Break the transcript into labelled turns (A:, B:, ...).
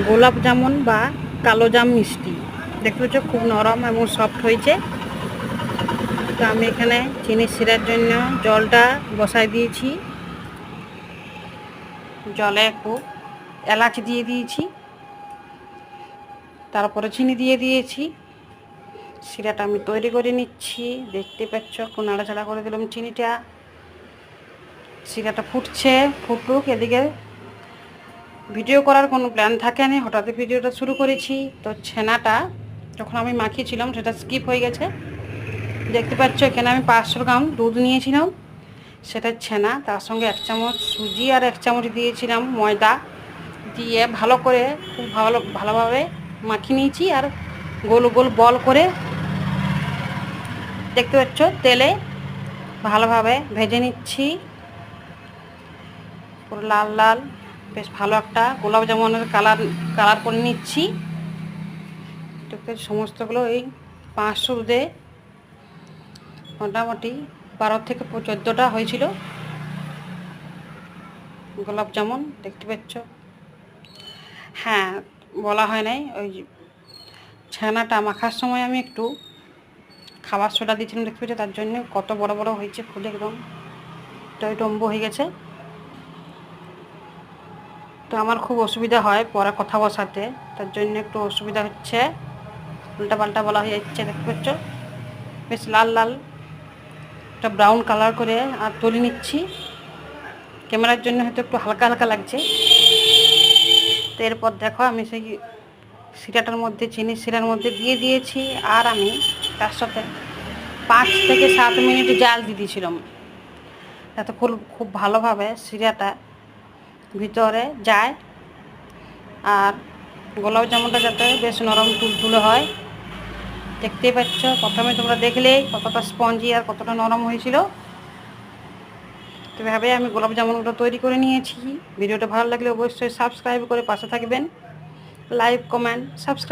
A: গোলাপ জামুন বা কালো জাম মিষ্টি। দেখতে পাচ্ছ খুব নরম এবং সফট হয়েছে। তো আমি এখানে চিনি শিরার জন্য জলটা বসাই দিয়েছি। জলে একটু এলাচ দিয়ে দিয়েছি, তারপরে চিনি দিয়ে দিয়েছি। শিরাটা আমি তৈরি করে নিচ্ছি। দেখতে পাচ্ছ একটু নাড়াচাড়া করে দিলাম চিনিটা। শিরাটা ফুটছে, ফুটুক। এদিকে ভিডিও করার কোনো প্ল্যান থাকেনি, হঠাৎ ভিডিওটা শুরু করেছি। তো ছানাটা যখন আমি মাখিয়েছিলাম সেটা স্কিপ হয়ে গেছে। দেখতে পাচ্ছ এখানে আমি 500 গ্রাম দুধ নিয়েছিলাম, সেটা ছানা। তার সঙ্গে 1 চামচ সুজি আর 1 চামচ দিয়েছিলাম ময়দা, দিয়ে ভালো করে খুব ভালোভাবে মাখিয়ে নিয়েছি। আর গোল গোল বল করে দেখতে পাচ্ছ তেলে ভালোভাবে ভেজে নিচ্ছি, পুরো লাল লাল। বেশ ভালো একটা গোলাপ জামুনের কালার করে নিচ্ছি। সমস্তগুলো এই 500 দুধে মোটামুটি 12 থেকে 14টা হয়েছিল গোলাপ জামুন। দেখতে পাচ্ছ, হ্যাঁ বলা হয় নাই, ওই ছানাটা মাখার সময় আমি একটু খাবার সোডা দিয়েছিলাম। দেখতে পাচ্ছ তার জন্য কত বড় বড় হয়েছে, ফুলে একদম টইটম্বু হয়ে গেছে। তো আমার খুব অসুবিধা হয় পরে কথা বসাতে, তার জন্য একটু অসুবিধা হচ্ছে, উল্টা পাল্টা বলা হয়ে যাচ্ছে। দেখতে পাচ্ছ বেশ লাল লাল একটা ব্রাউন কালার করে আর তুলে নিচ্ছি। ক্যামেরার জন্য হয়তো একটু হালকা হালকা লাগছে। তো এরপর দেখো আমি সেই শিরাটার মধ্যে, চিনি শিরার মধ্যে দিয়ে দিয়েছি। আর আমি তার সাথে 5 থেকে 7 মিনিট জাল দিয়ে দিয়েছিলাম, যাতে খুব ভালোভাবে শিরাটা ভিতরে যায় আর গোলাপ জামুনটা যাতে বেশ নরম তুলতুলে হয়। দেখতেই পাচ্ছ প্রথমে তোমরা দেখলেই কতটা স্পঞ্জি আর কতটা নরম হয়েছিল। এভাবে আমি গোলাপ জামুনগুলো তৈরি করে নিয়েছি। ভিডিওটা ভালো লাগলে অবশ্যই সাবস্ক্রাইব করে পাশে থাকবেন। Like, comment, subscribe.